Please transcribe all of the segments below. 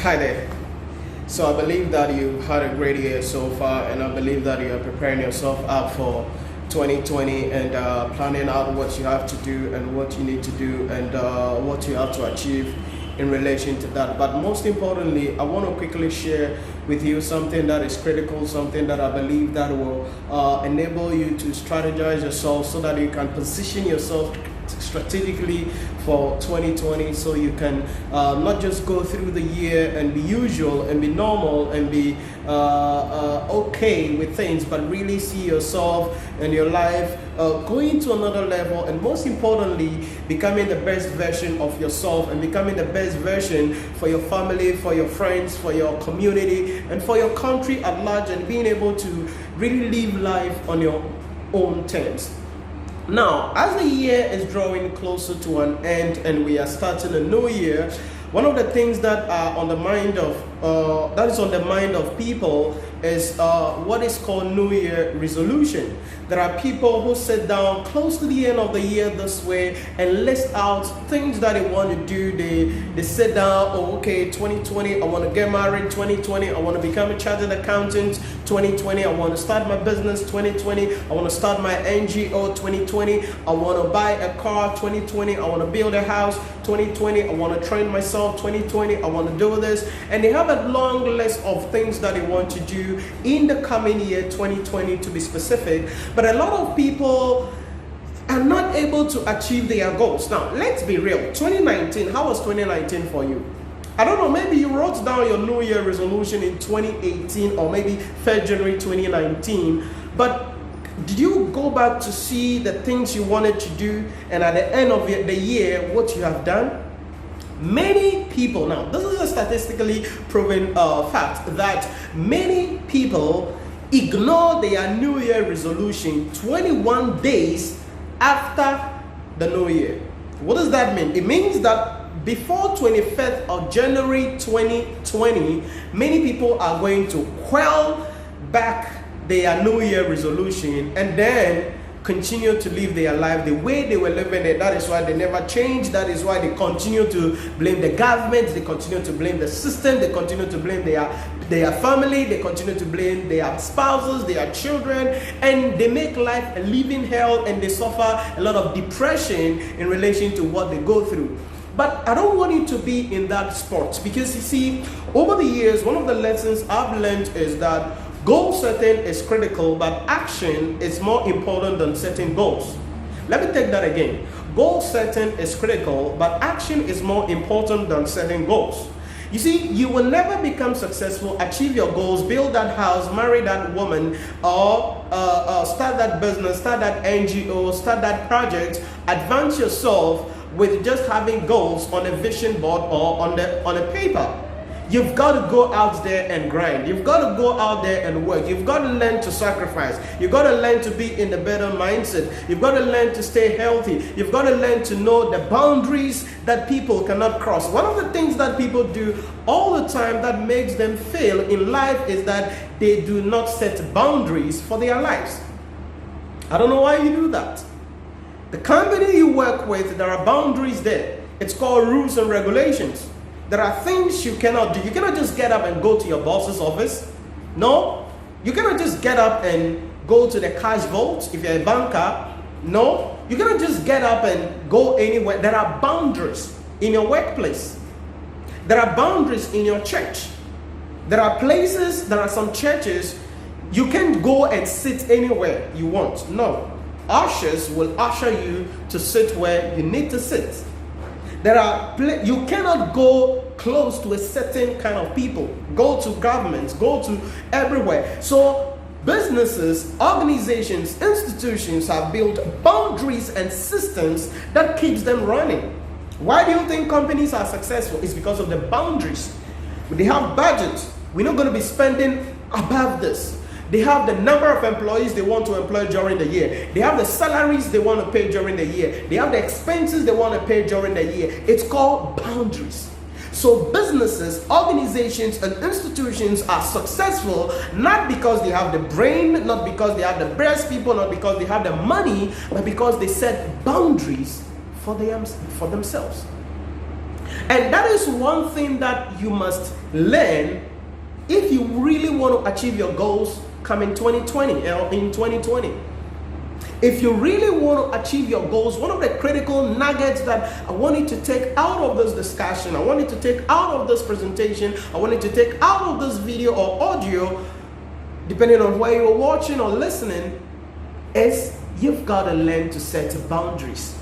Hi there. So I believe that you've had a great year so far, and I believe that you're preparing yourself up for 2020 and planning out what you have to do and what you need to do and what you have to achieve in relation to that. But most importantly, I want to quickly share with you something that is critical, something that I believe that will enable you to strategize yourself so that you can position yourself strategically for 2020, so you can not just go through the year and be usual and be normal and be okay with things, but really see yourself and your life going to another level, and most importantly, becoming the best version of yourself and becoming the best version for your family, for your friends, for your community, and for your country at large, and being able to really live life on your own terms. Now, as the year is drawing closer to an end and we are starting a new year, one of the things that are on the mind of people is what is called New Year resolution. There are people who sit down close to the end of the year this way and list out things that they want to do. They sit down, oh, okay, 2020, I want to get married. 2020, I want to become a chartered accountant. 2020, I want to start my business. 2020, I want to start my NGO. 2020, I want to buy a car. 2020, I want to build a house. 2020, I want to train myself. 2020, I want to do this. And they have a long list of things that they want to do in the coming year, 2020 to be specific. But a lot of people are not able to achieve their goals. Now, let's be real. 2019, how was 2019 for you? I don't know, maybe you wrote down your New Year resolution in 2018 or maybe 3rd January 2019, but did you go back to see the things you wanted to do, and at the end of the year, what you have done? Many people, now this is a statistically proven fact, that many people ignore their New Year resolution 21 days after the New Year. What does that mean? It means that before 25th of January 2020, many people are going to quell back their New Year resolution and then continue to live their life the way they were living it. That is why they never change. That is why they continue to blame the government, they continue to blame the system, they continue to blame their family, they continue to blame their spouses, their children, and they make life a living hell, and they suffer a lot of depression in relation to what they go through. But I don't want you to be in that spot, because you see, over the years, one of the lessons I've learned is that goal setting is critical, but action is more important than setting goals. Let me take that again. Goal setting is critical, but action is more important than setting goals. You see, you will never become successful, achieve your goals, build that house, marry that woman, or start that business, start that NGO, start that project, advance yourself with just having goals on a vision board or on a paper. You've got to go out there and grind. You've got to go out there and work. You've got to learn to sacrifice. You've got to learn to be in a better mindset. You've got to learn to stay healthy. You've got to learn to know the boundaries that people cannot cross. One of the things that people do all the time that makes them fail in life is that they do not set boundaries for their lives. I don't know why you do that. The company you work with, there are boundaries there. It's called rules and regulations. There are things you cannot do. You cannot just get up and go to your boss's office. No. You cannot just get up and go to the cash vault if you're a banker. No. You cannot just get up and go anywhere. There are boundaries in your workplace. There are boundaries in your church. There are places, there are some churches, you can't go and sit anywhere you want. No. Ushers will usher you to sit where you need to sit. You cannot go close to a certain kind of people. Go to governments, go to everywhere. So businesses, organizations, institutions have built boundaries and systems that keeps them running. Why do you think companies are successful? It's because of the boundaries. They have budgets. We're not going to be spending above this. They have the number of employees they want to employ during the year. They have the salaries they want to pay during the year. They have the expenses they want to pay during the year. It's called boundaries. So businesses, organizations, and institutions are successful not because they have the brain, not because they have the best people, not because they have the money, but because they set boundaries for themselves. And that is one thing that you must learn if you really want to achieve your goals come in 2020 or in 2020. If you really want to achieve your goals, one of the critical nuggets that I want you to take out of this discussion, I want you to take out of this presentation, I want you to take out of this video or audio, depending on where you're watching or listening, is you've got to learn to set boundaries.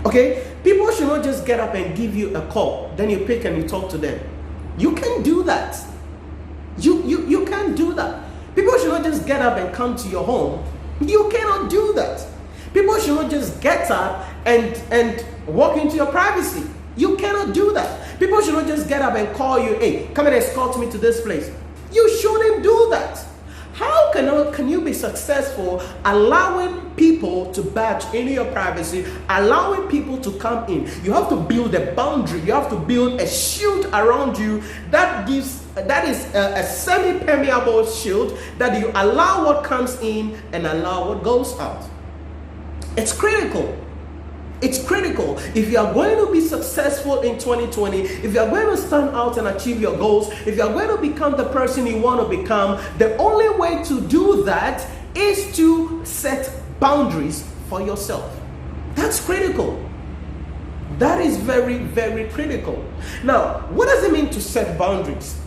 Okay? People should not just get up and give you a call, then you pick and you talk to them. You can't do that. You can't do that. People should not just get up and come to your home. You cannot do that. People should not just get up and walk into your privacy. You cannot do that. People should not just get up and call you, hey, come and escort me to this place. You shouldn't do that. How can you be successful allowing people to barge into your privacy, allowing people to come in? You have to build a boundary. You have to build a shield around you that is a semi-permeable shield that you allow what comes in and allow what goes out. It's critical. It's critical. If you are going to be successful in 2020, if you are going to stand out and achieve your goals, if you are going to become the person you want to become, the only way to do that is to set boundaries for yourself. That's critical. That is very, very critical. Now, what does it mean to set boundaries?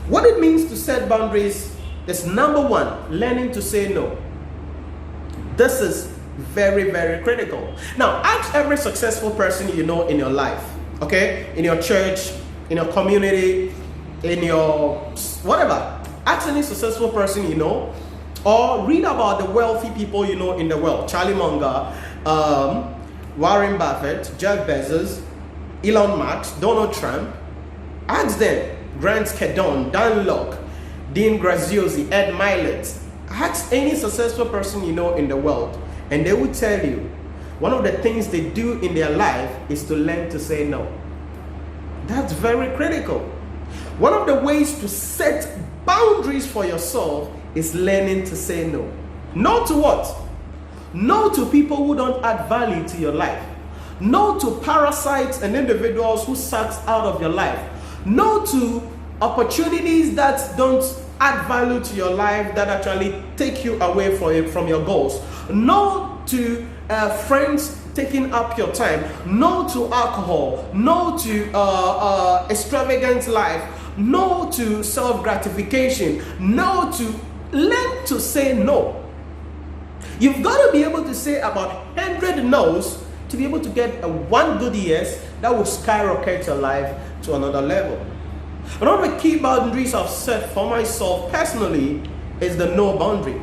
What it means to set boundaries is, number one, learning to say no. This is very, very critical. Now, ask every successful person you know in your life, okay? In your church, in your community, in your whatever. Ask any successful person you know, or read about the wealthy people you know in the world. Charlie Munger, Warren Buffett, Jeff Bezos, Elon Musk, Donald Trump. Ask them. Grant Cardone, Dan Lok, Dean Graziosi, Ed Milet. Ask any successful person you know in the world, and they will tell you one of the things they do in their life is to learn to say no. That's very critical. One of the ways to set boundaries for yourself is learning to say no. No to what? No to people who don't add value to your life. No to parasites and individuals who suck out of your life. No to opportunities that don't add value to your life, that actually take you away from your goals. No to friends taking up your time. No to alcohol. No to extravagant life. No to self-gratification. No to learn to say no. You've got to be able to say about 100 no's to be able to get a one good yes that will skyrocket your life to another level. One of the key boundaries I've set for myself personally is the no boundary.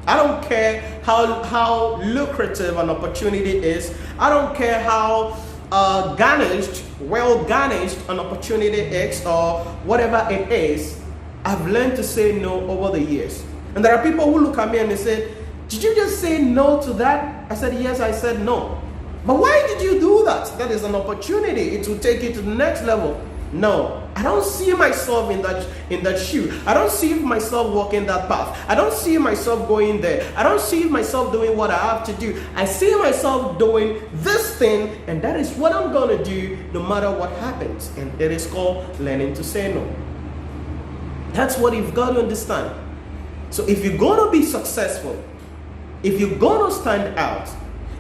I don't care how lucrative an opportunity is. I don't care how well garnished an opportunity is or whatever it is. I've learned to say no over the years. And there are people who look at me and they say, did you just say no to that? I said, yes, I said no. But why did you do that? That is an opportunity. It will take you to the next level. No, I don't see myself in that shoe. I don't see myself walking that path. I don't see myself going there. I don't see myself doing what I have to do. I see myself doing this thing, and that is what I'm going to do no matter what happens. And it is called learning to say no. That's what you've got to understand. So if you're going to be successful, if you're going to stand out,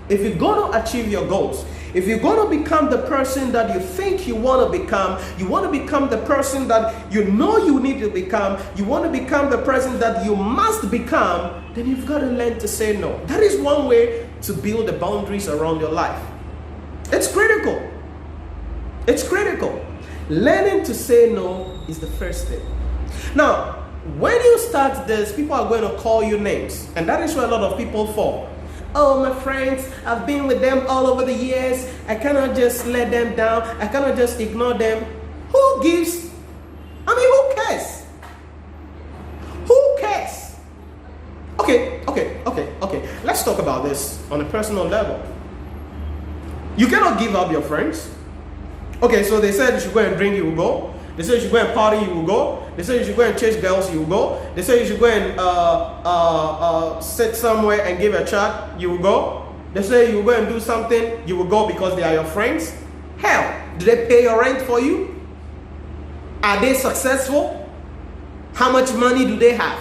if you're going to achieve your goals, if you're going to become the person that you think you want to become, you want to become the person that you know you need to become, you want to become the person that you must become, then you've got to learn to say no. That is one way to build the boundaries around your life. It's critical. It's critical. Learning to say no is the first thing. Now, when you start this, people are going to call you names, and that is where a lot of people fall. Oh, my friends, I've been with them all over the years. I cannot just let them down. I cannot just ignore them. Who gives? Who cares? Who cares? Okay. Let's talk about this on a personal level. You cannot give up your friends. Okay, so they said you should go and drink, you will go. They say you should go and party, you will go. They say you should go and chase girls, you will go. They say you should go and sit somewhere and give a chat, you will go. They say you will go and do something, you will go because they are your friends. Hell, do they pay your rent for you? Are they successful? How much money do they have?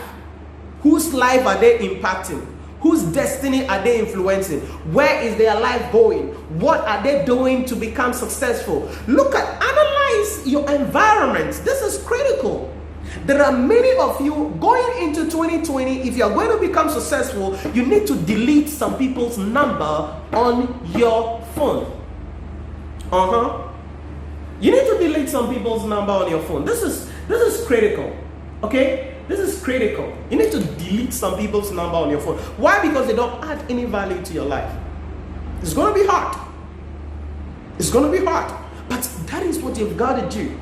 Whose life are they impacting? Whose destiny are they influencing? Where is their life going? What are they doing to become successful? Analyze your environment. This is critical. There are many of you going into 2020, if you are going to become successful, you need to delete some people's number on your phone. You need to delete some people's number on your phone. This is critical. Okay? This is critical. You need to delete some people's number on your phone. Why? Because they don't add any value to your life. It's going to be hard. It's going to be hard. But that is what you've got to do.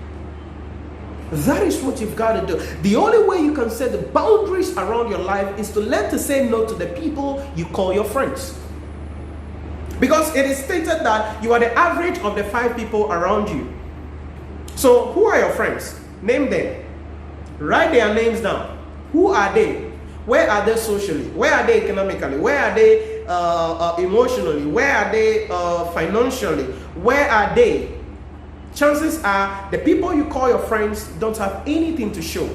That is what you've got to do. The only way you can set the boundaries around your life is to learn to say no to the people you call your friends. Because it is stated that you are the average of the 5 people around you. So who are your friends? Name them. Write their names down. Who are they? Where are they socially? Where are they economically? Where are they emotionally? Where are they financially? Where are they? Chances are the people you call your friends don't have anything to show.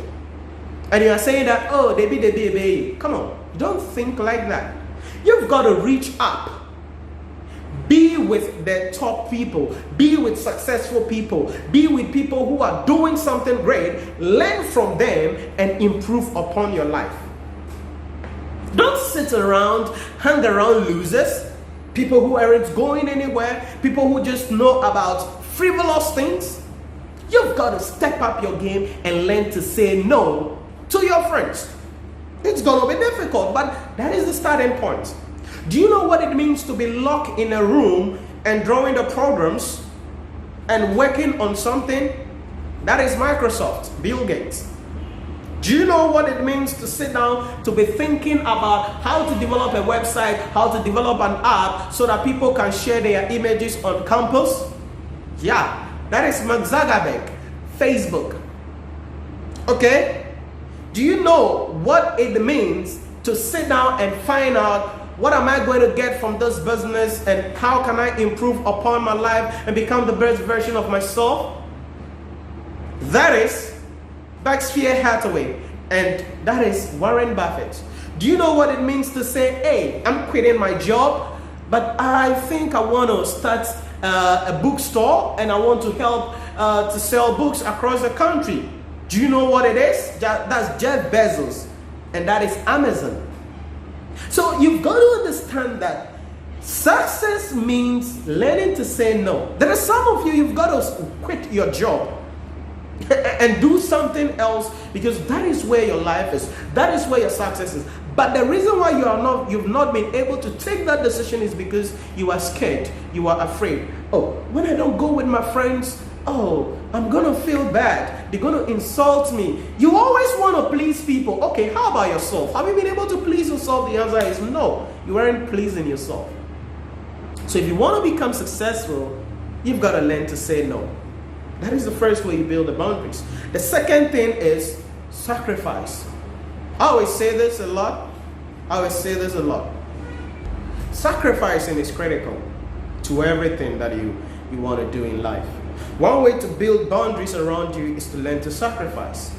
And you are saying that, oh, they be. Come on, don't think like that. You've got to reach up. Be with the top people. Be with successful people. Be with people who are doing something great. Learn from them and improve upon your life. Don't sit around, hang around losers, people who aren't going anywhere, people who just know about frivolous things. You've got to step up your game and learn to say no to your friends. It's going to be difficult, but that is the starting point. Do you know what it means to be locked in a room and drawing the programs and working on something? That is Microsoft, Bill Gates. Do you know what it means to sit down, to be thinking about how to develop a website, how to develop an app so that people can share their images on campus? Yeah, that is Mark Zuckerberg, Facebook. Okay? Do you know what it means to sit down and find out, what am I going to get from this business and how can I improve upon my life and become the best version of myself? That is Berkshire Hathaway, and that is Warren Buffett. Do you know what it means to say, hey, I'm quitting my job, but I think I want to start a bookstore and I want to help to sell books across the country? Do you know what it is? That's Jeff Bezos, and that is Amazon. So you've got to understand that success means learning to say no. There are some of you, you've got to quit your job and do something else, because that is where your life is. That is where your success is. But the reason why you've not been able to take that decision is because you are scared. You are afraid. Oh, when I don't go with my friends, oh, I'm going to feel bad. They're going to insult me. You always want to please people. Okay, how about yourself? Have you been able to please yourself? The answer is no. You aren't pleasing yourself. So if you want to become successful, you've got to learn to say no. That is the first way you build the boundaries. The second thing is sacrifice. I always say this a lot. Sacrificing is critical to everything that you want to do in life. One way to build boundaries around you is to learn to sacrifice.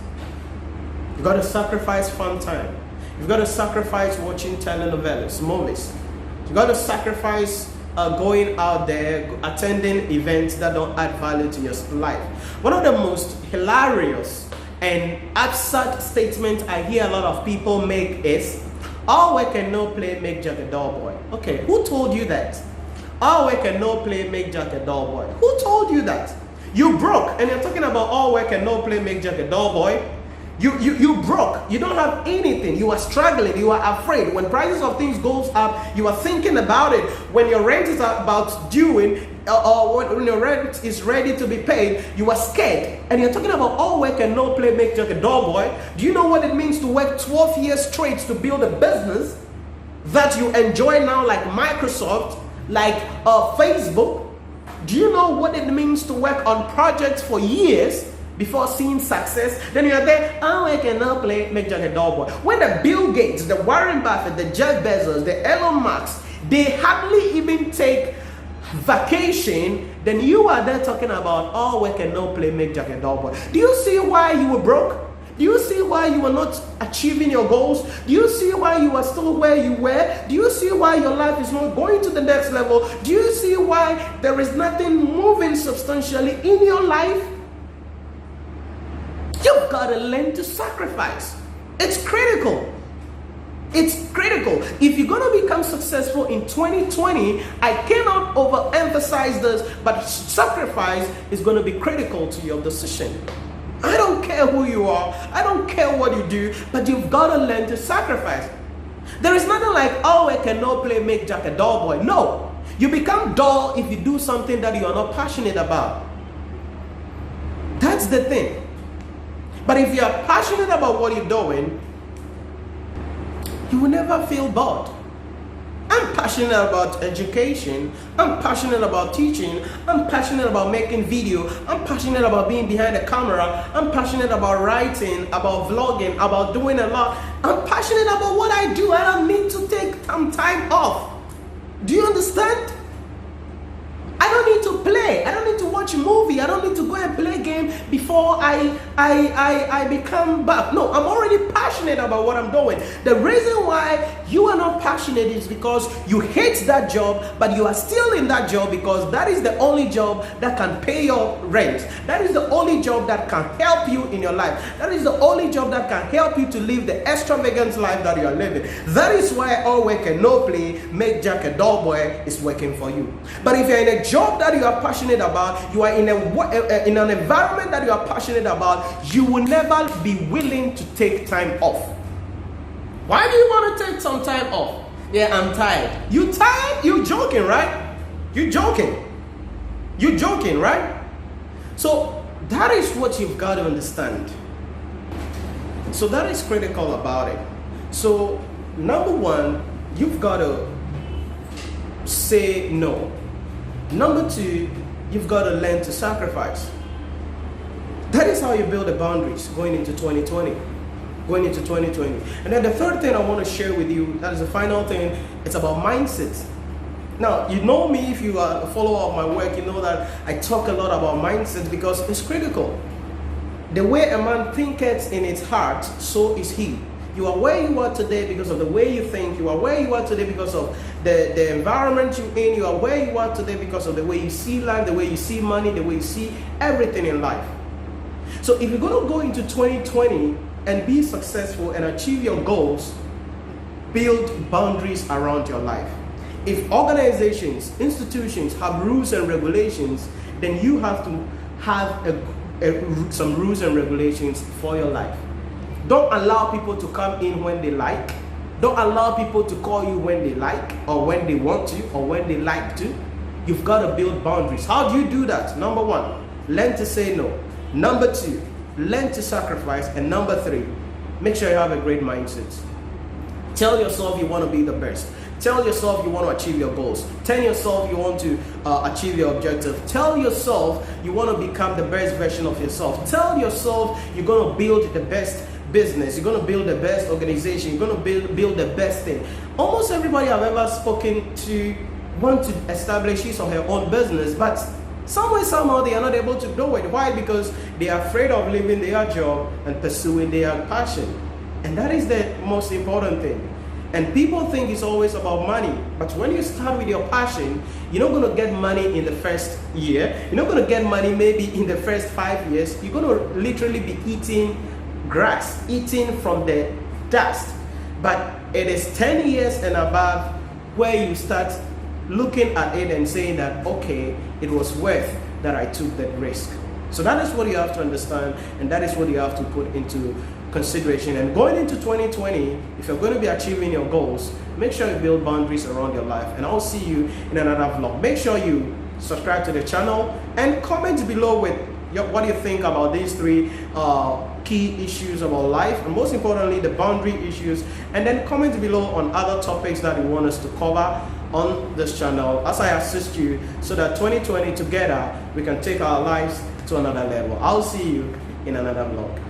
You've got to sacrifice fun time. You've got to sacrifice watching telenovelas, movies. You've got to sacrifice going out there, attending events that don't add value to your life. One of the most hilarious and absurd statements I hear a lot of people make is, all work and no play make Jack a dull boy. Okay, who told you that? All work and no play make Jack a dull boy. Who told you that? You broke and you're talking about all work and no play make Jack a dull boy. You broke. You don't have anything. You are struggling. You are afraid. When prices of things goes up, you are thinking about it. When your rent is about due, or when your rent is ready to be paid, you are scared. And you're talking about all work and no play make Jack a dull boy. Do you know what it means to work 12 years straight to build a business that you enjoy now, like Microsoft, like Facebook? Do you know what it means to work on projects for years before seeing success? Then you're there, I cannot play make Jack a dull boy. When the Bill Gates, the Warren Buffett, the Jeff Bezos, the Elon Musk, they hardly even take vacation, then you are there talking about all work and no play make Jack a dull boy. Do you see why you were broke? Do you see why you were not achieving your goals? Do you see why you are still where you were? Do you see why your life is not going to the next level? Do you see why there is nothing moving substantially in your life? You've got to learn to sacrifice. It's critical. It's critical. If you're going to become successful in 2020, I cannot overemphasize this, but sacrifice is going to be critical to your decision. I don't care who you are. I don't care what you do, but you've got to learn to sacrifice. There is nothing like, oh, I can no play make Jack a dull boy. No. You become dull if you do something that you are not passionate about. That's the thing. But if you are passionate about what you're doing, you will never feel bored. I'm passionate about education. I'm passionate about teaching. I'm passionate about making video. I'm passionate about being behind the camera. I'm passionate about writing, about vlogging, about doing a lot. I'm passionate about what I do. I don't need to take some time off. Do you understand? I don't need to play. I don't need to watch a movie. I don't need to go and play a game before I become back. No, I'm already passionate about what I'm doing. The reason why you are not passionate is because you hate that job, but you are still in that job because that is the only job that can pay your rent. That is the only job that can help you in your life. That is the only job that can help you to live the extravagant life that you are living. That is why all work and no play make Jack a dull boy is working for you. But if you're in a job that you are passionate about, you are in an environment that you are passionate about, you will never be willing to take time off. Why do you want to take some time off? Yeah, I'm tired. You tired? You joking, right? You joking. You joking, right? So that is what you've got to understand. So that is critical about it. So number one, you've got to say no. Number two, you've got to learn to sacrifice. That is how you build the boundaries going into 2020. Going into 2020. And then the third thing I want to share with you, that is the final thing, it's about mindset. Now, you know me, if you are a follower of my work, you know that I talk a lot about mindset because it's critical. The way a man thinketh in his heart, so is he. You are where you are today because of the way you think. You are where you are today because of the environment you're in. You are where you are today because of the way you see life, the way you see money, the way you see everything in life. So if you're going to go into 2020 and be successful and achieve your goals, build boundaries around your life. If organizations, institutions have rules and regulations, then you have to have some rules and regulations for your life. Don't allow people to come in when they like. Don't allow people to call you when they like or when they want to or when they like to. You've got to build boundaries. How do you do that? Number one, learn to say no. Number two, learn to sacrifice. And number three, make sure you have a great mindset. Tell yourself you want to be the best. Tell yourself you want to achieve your goals. Tell yourself you want to achieve your objective. Tell yourself you want to become the best version of yourself. Tell yourself you're going to build the best business. You're going to build the best organization. You're going to build the best thing. Almost everybody I've ever spoken to want to establish his or her own business, but somehow they are not able to do it. Why? Because they are afraid of leaving their job and pursuing their passion. And that is the most important thing. And people think it's always about money. But when you start with your passion, you're not going to get money in the first year. You're not going to get money maybe in the first 5 years. You're going to literally be eating grass, eating from the dust. But it is 10 years and above where you start looking at it and saying that, okay, it was worth that I took that risk. So that is what you have to understand, and that is what you have to put into consideration. And going into 2020, if you're going to be achieving your goals, make sure you build boundaries around your life. And I'll see you in another vlog. Make sure you subscribe to the channel and comment below with what you think about these three key issues about life, and most importantly the boundary issues. And then comment below on other topics that you want us to cover on this channel as I assist you, so that 2020 together we can take our lives to another level. I'll see you in another vlog.